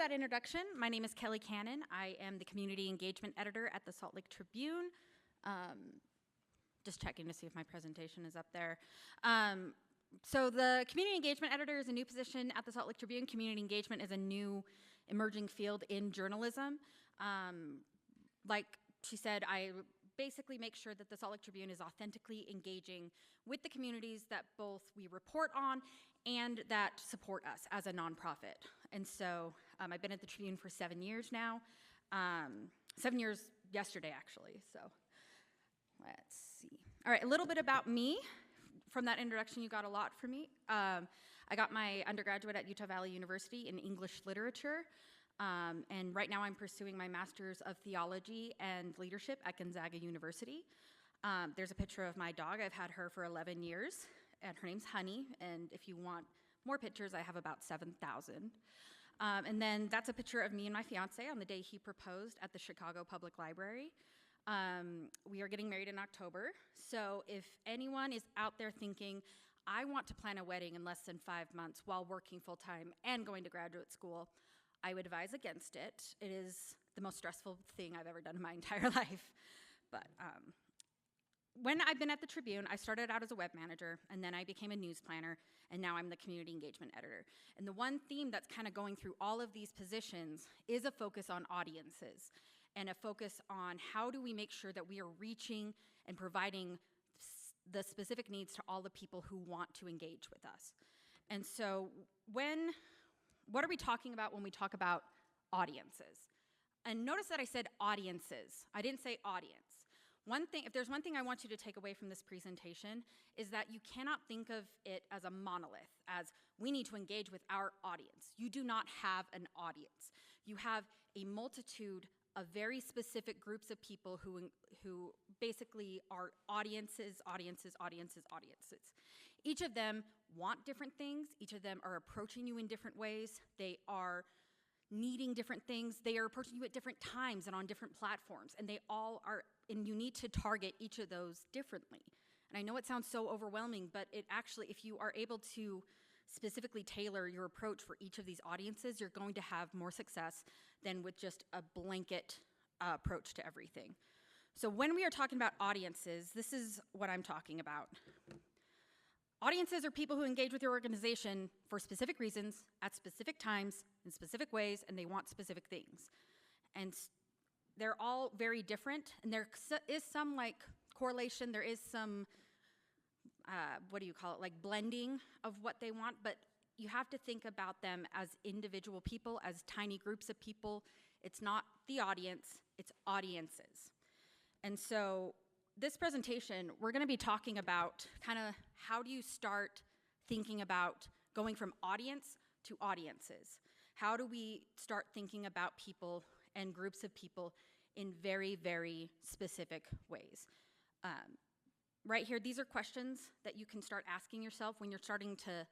that introduction. My name is Kelly Cannon. I am the Community Engagement Editor at the Salt Lake Tribune. Just checking to see if my presentation is up there. So the Community Engagement Editor is a new position at the Salt Lake Tribune. Community engagement is a new emerging field in journalism. Like she said, I basically make sure that the Salt Lake Tribune is authentically engaging with the communities that both we report on and that support us as a nonprofit. And so I've been at the Tribune for 7 years now. 7 years yesterday, actually, so let's see. All right, a little bit about me. From that introduction, you got a lot from me. I got my undergraduate at Utah Valley University in English literature. And right now I'm pursuing my Master's of Theology and Leadership at Gonzaga University. There's a picture of my dog. I've had her for 11 years, and her name's Honey. And if you want more pictures, I have about 7,000. And then that's a picture of me and my fiance on the day he proposed at the Chicago Public Library. We are getting married in October. So if anyone is out there thinking, I want to plan a wedding in less than 5 months while working full-time and going to graduate school, I would advise against it. It is the most stressful thing I've ever done in my entire life. But when I've been at the Tribune, I started out as a web manager, and then I became a news planner, and now I'm the community engagement editor. And the one theme that's kind of going through all of these positions is a focus on audiences and a focus on how do we make sure that we are reaching and providing the specific needs to all the people who want to engage with us. And so what are we talking about when we talk about audiences? And notice that I said audiences. I didn't say audience. If there's one thing I want you to take away from this presentation is that you cannot think of it as a monolith, as we need to engage with our audience. You do not have an audience. You have a multitude of very specific groups of people who basically are audiences. Each of them want different things. Each of them are approaching you in different ways. They are needing different things. They are approaching you at different times and on different platforms. And they all are, and you need to target each of those differently. And I know it sounds so overwhelming, but it actually, if you are able to specifically tailor your approach for each of these audiences, you're going to have more success than with just a blanket approach to everything. So when we are talking about audiences, this is what I'm talking about. Audiences are people who engage with your organization for specific reasons, at specific times, in specific ways, and they want specific things. And they're all very different, and there is some like correlation, there is some, like blending of what they want, but you have to think about them as individual people, as tiny groups of people. It's not the audience, it's audiences. And so this presentation, we're gonna be talking about kind of how do you start thinking about going from audience to audiences? How do we start thinking about people and groups of people in very, very specific ways? Right here, these are questions that you can start asking yourself when you're starting to,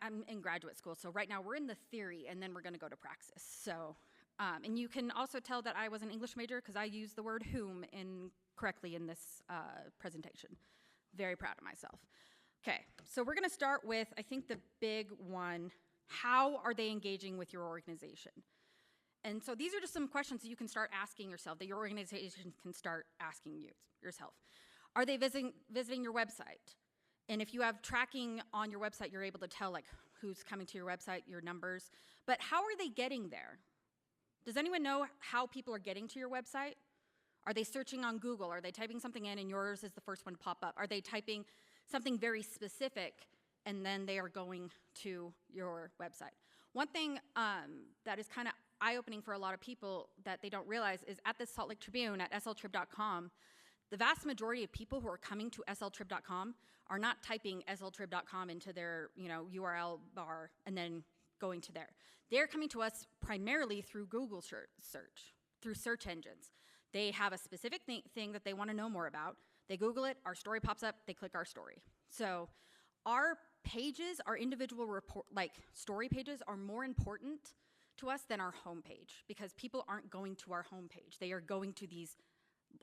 I'm in graduate school, so right now we're in the theory and then we're gonna go to praxis. So, and you can also tell that I was an English major because I used the word whom correctly in this presentation. Very proud of myself. Okay, so we're gonna start with, I think the big one, how are they engaging with your organization? And so these are just some questions that you can start asking yourself, that your organization can start asking yourself. Are they visiting your website? And if you have tracking on your website, you're able to tell like who's coming to your website, your numbers. But how are they getting there? Does anyone know how people are getting to your website? Are they searching on Google? Are they typing something in and yours is the first one to pop up? Are they typing something very specific and then they are going to your website? One thing that is kind of eye-opening for a lot of people that they don't realize is at the Salt Lake Tribune, at sltrib.com, the vast majority of people who are coming to sltrib.com are not typing sltrib.com into their URL bar and then going to there. They're coming to us primarily through Google search, through search engines. They have a specific thing that they want to know more about. They Google it, our story pops up, they click our story. So our pages, our individual story pages are more important to us than our homepage because people aren't going to our homepage. They are going to these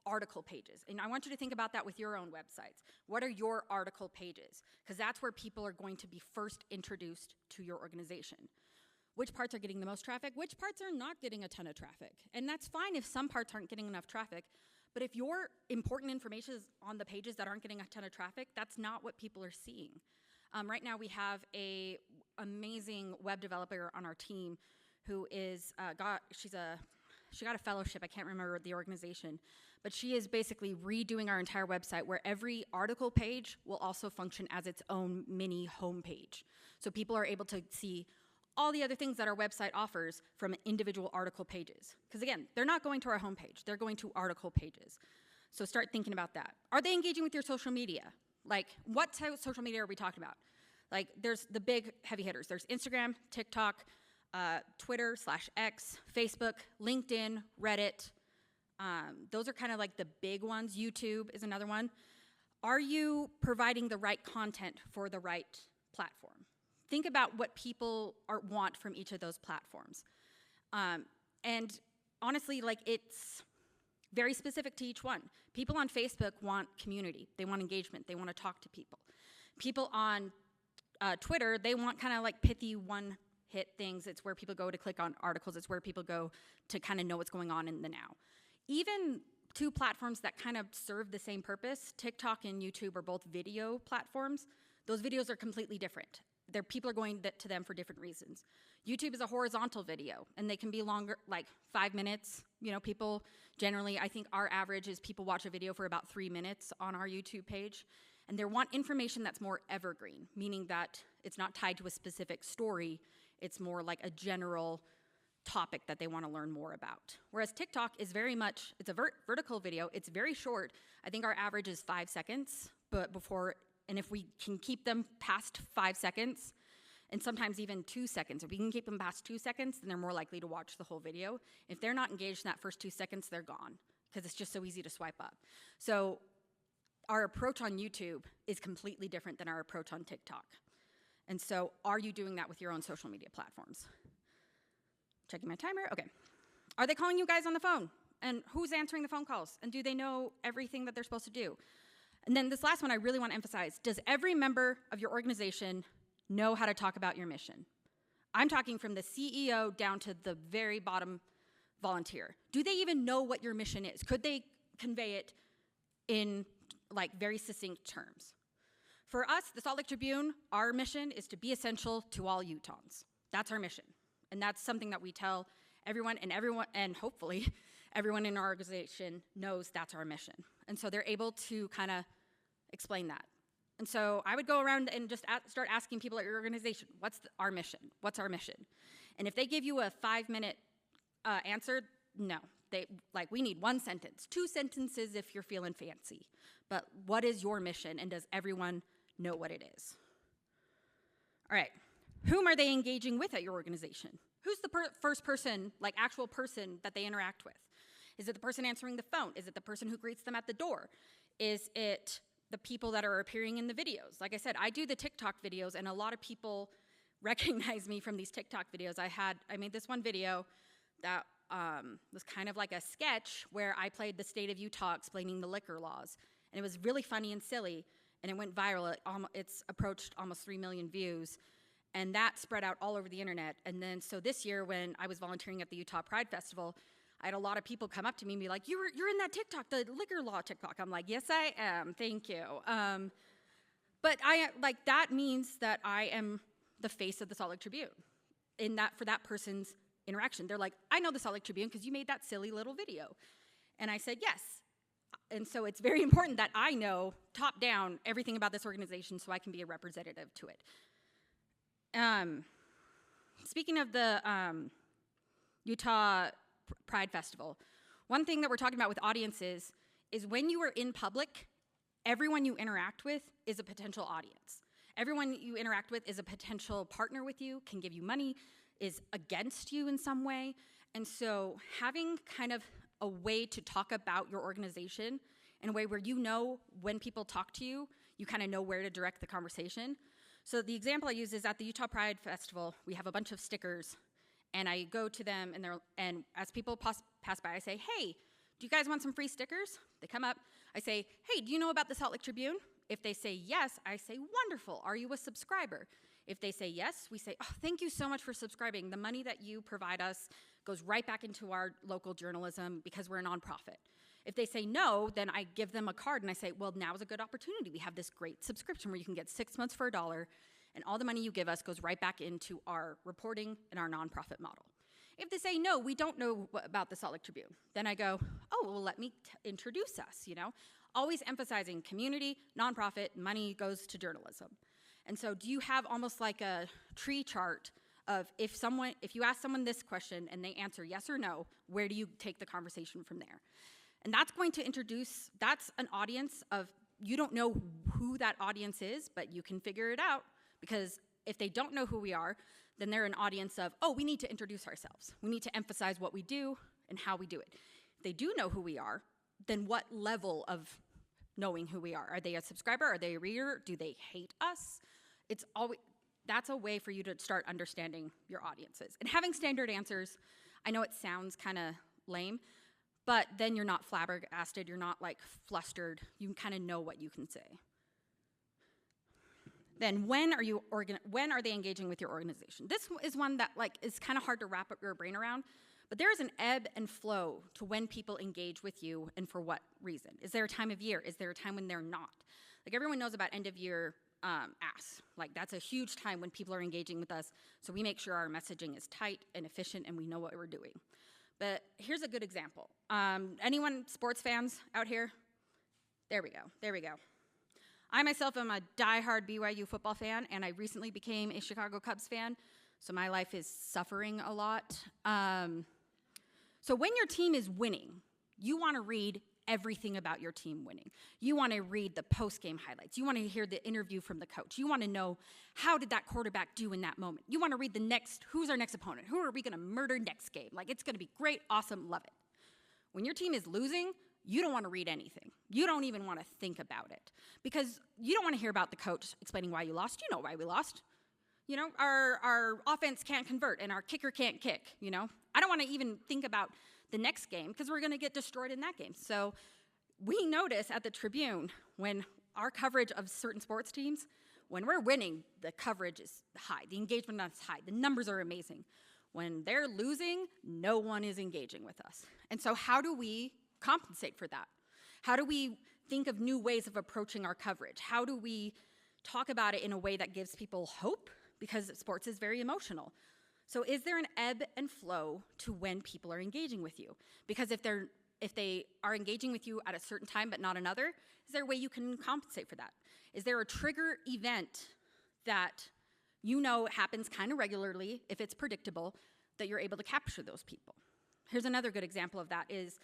article pages. And I want you to think about that with your own websites. What are your article pages? Because that's where people are going to be first introduced to your organization. which parts are getting the most traffic, which parts are not getting a ton of traffic. And that's fine if some parts aren't getting enough traffic, but if your important information is on the pages that aren't getting a ton of traffic, that's not what people are seeing. Right now we have a amazing web developer on our team who is, she got a fellowship, I can't remember the organization, but she is basically redoing our entire website where every article page will also function as its own mini homepage. So people are able to see all the other things that our website offers from individual article pages. Because again, they're not going to our homepage, they're going to article pages. So start thinking about that. Are they engaging with your social media? Like, what type of social media are we talking about? Like, there's the big heavy hitters. There's Instagram, TikTok, Twitter/X, Facebook, LinkedIn, Reddit. Those are kind of like the big ones. YouTube is another one. Are you providing the right content for the right platform? Think about what people want from each of those platforms. And honestly, like, it's very specific to each one. People on Facebook want community. They want engagement. They want to talk to people. People on Twitter, they want kind of like pithy one-hit things. It's where people go to click on articles. It's where people go to kind of know what's going on in the now. Even two platforms that kind of serve the same purpose, TikTok and YouTube are both video platforms. Those videos are completely different. People are going to them for different reasons. YouTube is a horizontal video, and they can be longer, like 5 minutes. You know, people generally, I think our average is people watch a video for about 3 minutes on our YouTube page, and they want information that's more evergreen, meaning that it's not tied to a specific story. It's more like a general topic that they want to learn more about. Whereas TikTok is very much, it's a vertical video. It's very short. I think our average is 5 seconds, and if we can keep them past 5 seconds, and sometimes even 2 seconds, if we can keep them past 2 seconds, then they're more likely to watch the whole video. If they're not engaged in that first 2 seconds, they're gone, because it's just so easy to swipe up. So our approach on YouTube is completely different than our approach on TikTok. And so are you doing that with your own social media platforms? Checking my timer, okay. Are they calling you guys on the phone? And who's answering the phone calls? And do they know everything that they're supposed to do? And then this last one I really want to emphasize. Does every member of your organization know how to talk about your mission? I'm talking from the CEO down to the very bottom volunteer. Do they even know what your mission is? Could they convey it in like very succinct terms? For us, the Salt Lake Tribune, our mission is to be essential to all Utahns. That's our mission. And that's something that we tell everyone, and hopefully everyone in our organization knows that's our mission. And so they're able to kind of explain that. And so I would go around and just start asking people at your organization, what's our mission? What's our mission? And if they give you a 5-minute answer, no. We need 1 sentence, 2 sentences if you're feeling fancy. But what is your mission, and does everyone know what it is? All right, whom are they engaging with at your organization? Who's the first person, like actual person that they interact with? Is it the person answering the phone? Is it the person who greets them at the door? Is it the people that are appearing in the videos? Like I said, I do the TikTok videos, and a lot of people recognize me from these TikTok videos. I made this one video that was kind of like a sketch where I played the state of Utah explaining the liquor laws. And it was really funny and silly, and it went viral. It's approached almost 3 million views. And that spread out all over the internet. And then, so this year when I was volunteering at the Utah Pride Festival, I had a lot of people come up to me and be like, you're in that TikTok, the liquor law TikTok. I'm like, yes, I am, thank you. But that means that I am the face of the Salt Lake Tribune for that person's interaction. They're like, I know the Salt Lake Tribune because you made that silly little video. And I said, yes. And so it's very important that I know top down everything about this organization so I can be a representative to it. Speaking of the Utah Pride Festival, one thing that we're talking about with audiences is when you are in public, everyone you interact with is a potential audience. Everyone you interact with is a potential partner with you, can give you money, is against you in some way. And so having kind of a way to talk about your organization in a way where you know when people talk to you, you kind of know where to direct the conversation. So the example I use is at the Utah Pride Festival, we have a bunch of stickers, and I go to them, and as people pass by, I say, hey, do you guys want some free stickers? They come up. I say, hey, do you know about the Salt Lake Tribune? If they say yes, I say, wonderful. Are you a subscriber? If they say yes, we say, oh, thank you so much for subscribing. The money that you provide us goes right back into our local journalism because we're a nonprofit. If they say no, then I give them a card and I say, well, now is a good opportunity. We have this great subscription where you can get 6 months for $1, and all the money you give us goes right back into our reporting and our nonprofit model. If they say, no, we don't know about the Salt Lake Tribune, then I go, oh, well, let me introduce us, Always emphasizing community, nonprofit, money goes to journalism. And so do you have almost like a tree chart of if you ask someone this question and they answer yes or no, where do you take the conversation from there? And that's going to that's an audience of, you don't know who that audience is, but you can figure it out, because if they don't know who we are, then they're an audience of, oh, we need to introduce ourselves. We need to emphasize what we do and how we do it. If they do know who we are, then what level of knowing who we are? Are they a subscriber? Are they a reader? Do they hate us? That's a way for you to start understanding your audiences. And having standard answers, I know it sounds kind of lame, but then you're not flabbergasted, you're not like flustered, you kind of know what you can say. Then when are they engaging with your organization? This is one that is kind of hard to wrap up your brain around, but there is an ebb and flow to when people engage with you and for what reason. Is there a time of year? Is there a time when they're not? Like, everyone knows about end of year asks. Like, that's a huge time when people are engaging with us, so we make sure our messaging is tight and efficient and we know what we're doing. But here's a good example. Anyone sports fans out here? There we go. I myself am a diehard BYU football fan, and I recently became a Chicago Cubs fan, so my life is suffering a lot. So when your team is winning, you want to read everything about your team winning. You want to read the post-game highlights. You want to hear the interview from the coach. You want to know, how did that quarterback do in that moment? You want to read who's our next opponent? Who are we going to murder next game? Like, it's going to be great, awesome, love it. When your team is losing, you don't want to read anything. You don't even want to think about it, because you don't want to hear about the coach explaining why you lost. You know why we lost. Our offense can't convert and our kicker can't kick, I don't want to even think about the next game, because we're going to get destroyed in that game. So we notice at the Tribune, when our coverage of certain sports teams, when we're winning, the coverage is high, the engagement is high, the numbers are amazing. When they're losing, no one is engaging with us. And so how do we compensate for that? How do we think of new ways of approaching our coverage? How do we talk about it in a way that gives people hope? Because sports is very emotional. So is there an ebb and flow to when people are engaging with you? Because if they are engaging with you at a certain time but not another, is there a way you can compensate for that? Is there a trigger event that happens kind of regularly, if it's predictable, that you're able to capture those people? Here's another good example of that is,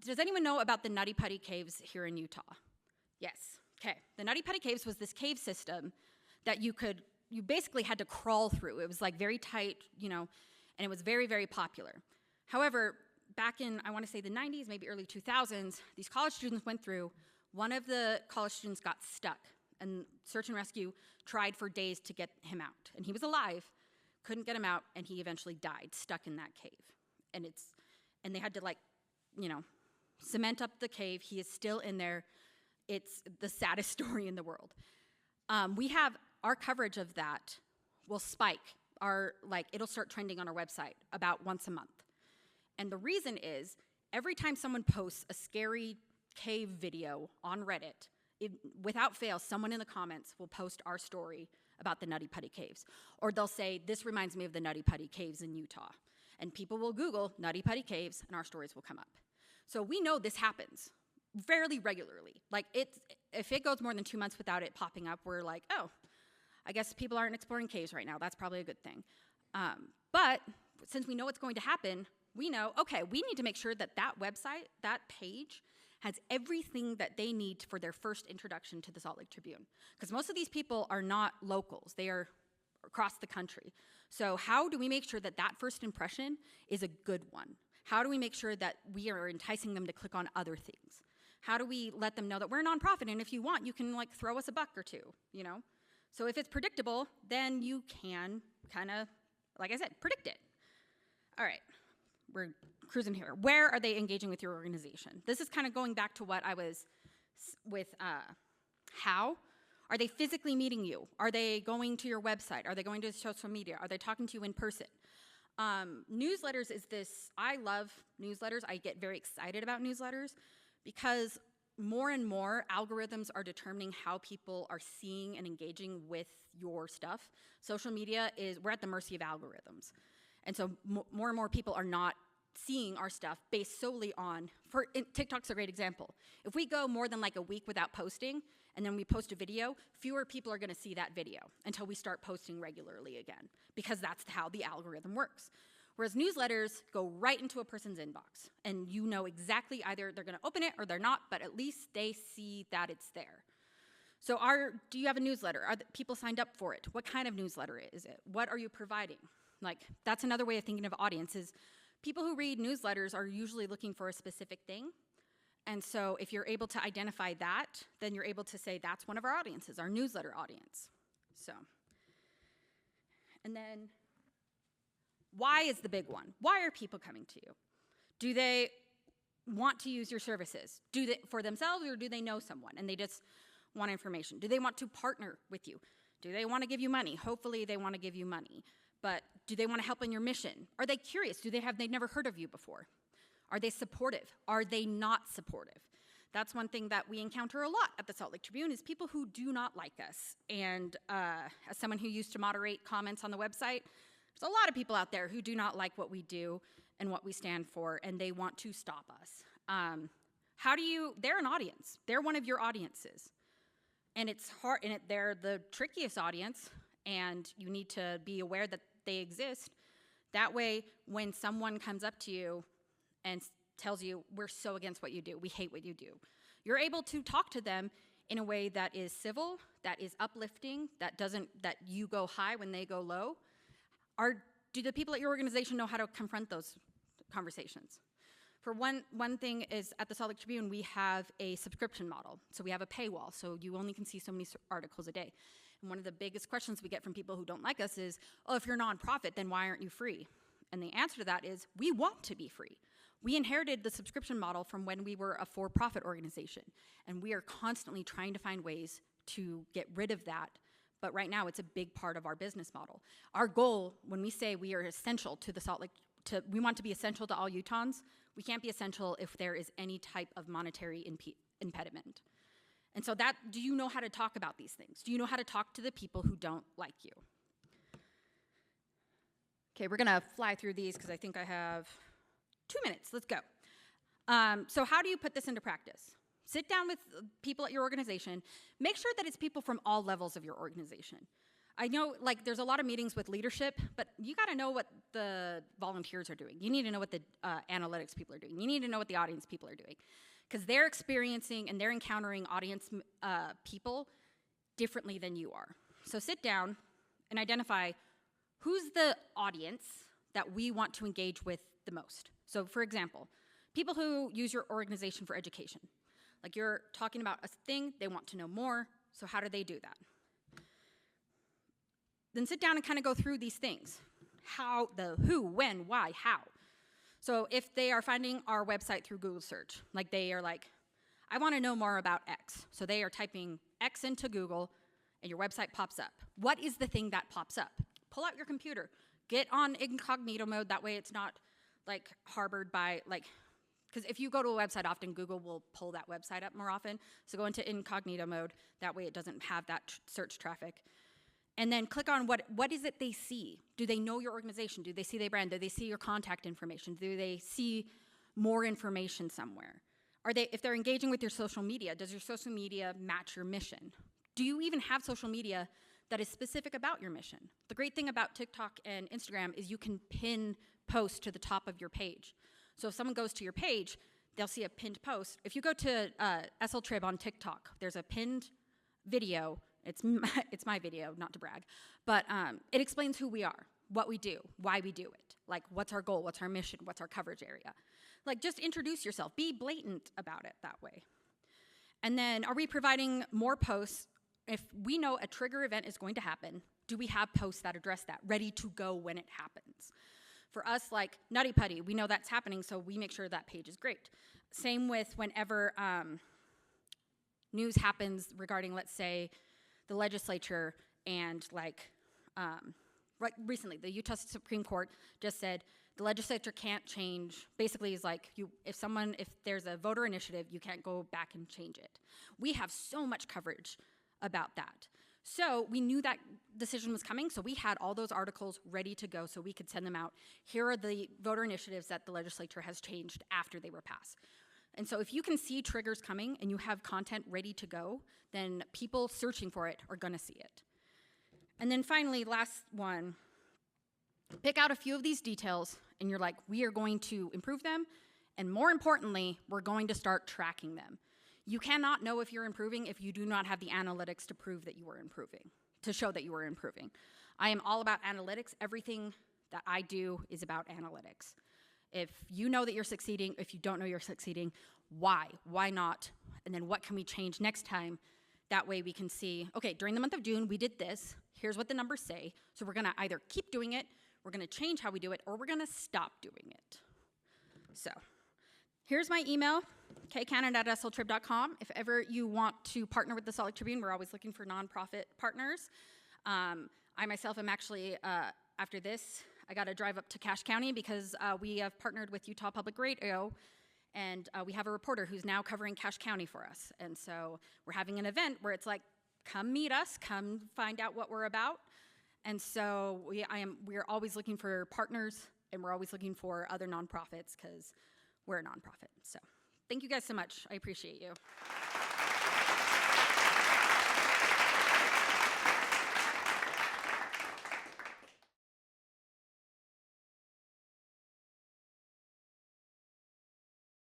does anyone know about the Nutty Putty Caves here in Utah? Yes. Okay. The Nutty Putty Caves was this cave system that you basically had to crawl through. It was like very tight, and it was very, very popular. However, back in, I want to say the 90s, maybe early 2000s, these college students went through. One of the college students got stuck, and search and rescue tried for days to get him out. And he was alive, couldn't get him out, and he eventually died, stuck in that cave. And they had to cement up the cave. He is still in there. It's the saddest story in the world. We have our coverage of that will spike. It'll start trending on our website about once a month. And the reason is, every time someone posts a scary cave video on Reddit, without fail, someone in the comments will post our story about the Nutty Putty Caves. Or they'll say, this reminds me of the Nutty Putty Caves in Utah. And people will Google Nutty Putty Caves, and our stories will come up. So we know this happens fairly regularly. If it goes more than 2 months without it popping up, we're like, oh, I guess people aren't exploring caves right now. That's probably a good thing. But since we know what's going to happen, we know, okay, we need to make sure that website, that page, has everything that they need for their first introduction to the Salt Lake Tribune. Because most of these people are not locals. They are across the country. So how do we make sure that first impression is a good one? How do we make sure that we are enticing them to click on other things? How do we let them know that we're a nonprofit, and if you want, you can throw us a buck or two, So if it's predictable, then you can kind of, like I said, predict it. All right, we're cruising here. Where are they engaging with your organization? This is kind of going back to what I was with how. Are they physically meeting you? Are they going to your website? Are they going to social media? Are they talking to you in person? Newsletters is this, I love newsletters. I get very excited about newsletters because more and more algorithms are determining how people are seeing and engaging with your stuff. Social media we're at the mercy of algorithms. And so more and more people are not seeing our stuff based solely on, TikTok's a great example. If we go more than like a week without posting, and then we post a video, fewer people are gonna see that video until we start posting regularly again, because that's how the algorithm works. Whereas newsletters go right into a person's inbox, and you know exactly either they're gonna open it or they're not, but at least they see that it's there. So do you have a newsletter? Are people signed up for it? What kind of newsletter is it? What are you providing? Like, that's another way of thinking of audiences. People who read newsletters are usually looking for a specific thing. And so if you're able to identify that, then you're able to say that's one of our audiences, our newsletter audience. So, and then why is the big one? Why are people coming to you? Do they want to use your services? Do they for themselves, or do they know someone and they just want information? Do they want to partner with you? Do they want to give you money? Hopefully they want to give you money. But do they want to help in your mission? Are they curious? They've never heard of you before? Are they supportive? Are they not supportive? That's one thing that we encounter a lot at the Salt Lake Tribune is people who do not like us. And as someone who used to moderate comments on the website, there's a lot of people out there who do not like what we do and what we stand for, and they want to stop us. They're an audience. They're one of your audiences. And it's hard, and they're the trickiest audience, and you need to be aware that they exist. That way, when someone comes up to you and tells you, we're so against what you do, we hate what you do, you're able to talk to them in a way that is civil, that is uplifting, that you go high when they go low. Do the people at your organization know how to confront those conversations? For one thing is, at the Salt Lake Tribune, we have a subscription model. So we have a paywall, so you only can see so many articles a day. And one of the biggest questions we get from people who don't like us is, oh, if you're a nonprofit, then why aren't you free? And the answer to that is, we want to be free. We inherited the subscription model from when we were a for-profit organization, and we are constantly trying to find ways to get rid of that. But right now, it's a big part of our business model. Our goal, when we say we are essential to the Salt Lake, we want to be essential to all Utahns, we can't be essential if there is any type of monetary impediment. And so do you know how to talk about these things? Do you know how to talk to the people who don't like you? Okay, we're gonna fly through these because I think I have 2 minutes. Let's go. So how do you put this into practice? Sit down with people at your organization. Make sure that it's people from all levels of your organization. I know, like, there's a lot of meetings with leadership, but you gotta know what the volunteers are doing. You need to know what the analytics people are doing. You need to know what the audience people are doing. Because they're experiencing and they're encountering audience people differently than you are. So sit down and identify who's the audience that we want to engage with the most. So for example, people who use your organization for education. Like, you're talking about a thing, they want to know more, so how do they do that? Then sit down and kind of go through these things. Who, when, why, how. So if they are finding our website through Google search, like they are like, I want to know more about X. So they are typing X into Google and your website pops up. What is the thing that pops up? Pull out your computer, get on incognito mode, that way it's not like harbored by because if you go to a website often, Google will pull that website up more often. So go into incognito mode, that way it doesn't have that search traffic. And then click on what is it they see? Do they know your organization? Do they see their brand? Do they see your contact information? Do they see more information somewhere? If they're engaging with your social media, does your social media match your mission? Do you even have social media that is specific about your mission? The great thing about TikTok and Instagram is you can pin posts to the top of your page. So if someone goes to your page, they'll see a pinned post. If you go to SL Trib on TikTok, there's a pinned video. It's my video, not to brag, but it explains who we are, what we do, why we do it, like what's our goal, what's our mission, what's our coverage area. Like, just introduce yourself, be blatant about it that way. And then, are we providing more posts? If we know a trigger event is going to happen, do we have posts that address that, ready to go when it happens? For us, like Nutty Putty, we know that's happening, so we make sure that page is great. Same with whenever news happens regarding, let's say, the legislature and right recently, the Utah Supreme Court just said the legislature can't change, basically is like, if there's a voter initiative, you can't go back and change it. We have so much coverage about that. So we knew that decision was coming, so we had all those articles ready to go so we could send them out. Here are the voter initiatives that the legislature has changed after they were passed. And so if you can see triggers coming and you have content ready to go, then people searching for it are gonna see it. And then finally, last one, pick out a few of these details and you're like, we are going to improve them, and more importantly, we're going to start tracking them. You cannot know if you're improving if you do not have the analytics to prove that you are improving, to show that you are improving. I am all about analytics. Everything that I do is about analytics. If you know that you're succeeding, if you don't know you're succeeding, why? Why not? And then what can we change next time? That way we can see, okay, during the month of June, we did this. Here's what the numbers say. So we're gonna either keep doing it, we're gonna change how we do it, or we're gonna stop doing it. So here's my email, kcannon@sltrib.com. If ever you want to partner with the Salt Lake Tribune, we're always looking for nonprofit partners. I myself am actually, after this, I gotta drive up to Cache County because we have partnered with Utah Public Radio, and we have a reporter who's now covering Cache County for us. And so we're having an event where it's like, come meet us, come find out what we're about. And so we're always looking for partners, and we're always looking for other nonprofits because we're a nonprofit. So thank you guys so much. I appreciate you.